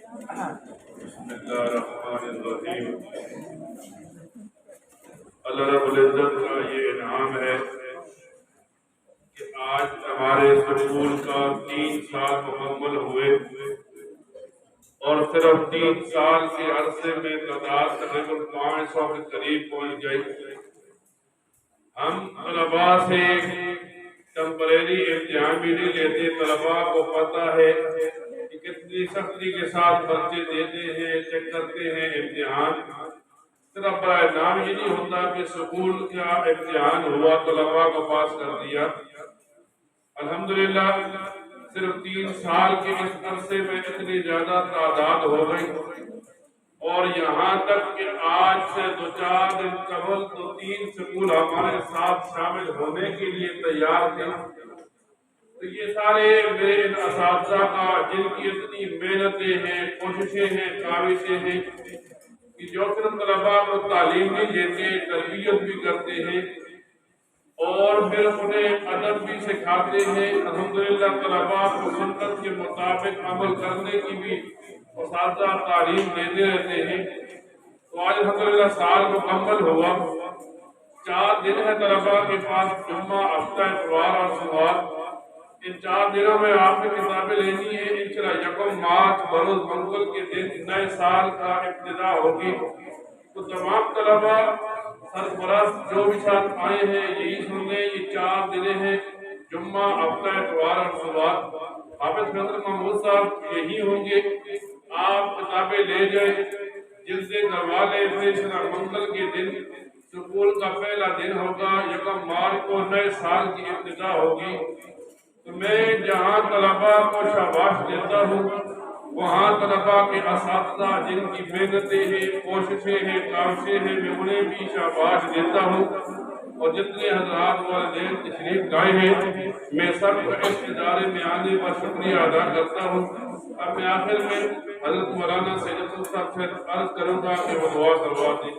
بسم اللہ الرحمن الرحیم۔ اللہ رب العزت کا یہ انعام ہے کہ آج ہمارے اسکول کا 3 سال مکمل ہوئے اور صرف 3 سال کے عرصے میں تعداد تقریباً 500 کے قریب پہنچ گئی۔ ہم طلباء سے ٹمپریری امتحان بھی نہیں لیتے، طلباء کو پتہ ہے کہ کتنی سختی کے ساتھ بچے دیتے ہیں، چیک کرتے ہیں امتحان۔ صرف برائے نام یہ نہیں ہوتا کہ سکول کا امتحان ہوا طلباء کو پاس کر دیا۔ الحمدللہ صرف 3 سال کے اس عرصے میں اتنی زیادہ تعداد ہو گئی، اور یہاں تک کہ آج سے 2-4 دن قبل تو 3 سکول ہمارے ساتھ شامل ہونے کے لیے تیار تھے۔ تو یہ سارے میرے ان اساتذہ کا جن کی اتنی محنتیں ہیں، کوششیں ہیں، کاوشیں ہیں کہ جو صرف طلباء کو تعلیم نہیں دیتے، تربیت بھی کرتے ہیں اور پھر انہیں ادب بھی سکھاتے ہیں۔ الحمدللہ طلباء کو سنت کے مطابق عمل کرنے کی بھی اساتذہ تعلیم دیتے رہتے ہیں۔ تو آج الحمدللہ سال مکمل ہوا، 4 دن ہے طلباء کے پاس، جمعہ، ہفتہ، اتوار اور سوموار۔ ان 4 دنوں میں آپ نے کتابیں لینی ہے۔ انشاءاللہ 1 مارچ بروز منگل کے دن نئے سال کا ابتدا ہوگی۔ تو تمام طلباء سرپرست جو بھی ساتھ آئے ہیں یہی سن لیں، یہ 4 دن ہیں، جمعہ، ہفتہ، اتوار اور سوموار۔ حافظ فضل محمود صاحب یہی ہوں گے، آپ کتابیں لے جائیں، جلدیں کروا لیں۔ انشاءاللہ منگل کے دن سکول کا پہلا دن ہوگا، 1 مارچ کو نئے سال کی ابتدا ہوگی۔ تو میں جہاں طلباء کو شاباش دیتا ہوں، وہاں طلباء کے اساتذہ جن کی محنتیں ہیں، کوششیں ہیں، کاوشیں ہیں، میں انہیں بھی شاباش دیتا ہوں۔ اور جتنے حضرات والدین تشریف لائے ہیں، میں سب کو اس ادارے میں آنے پر شکریہ ادا کرتا ہوں۔ اب میں آخر میں حضرت مولانا سید صاحب سے عرض کروں گا کہ وہ دعا کروا دیں۔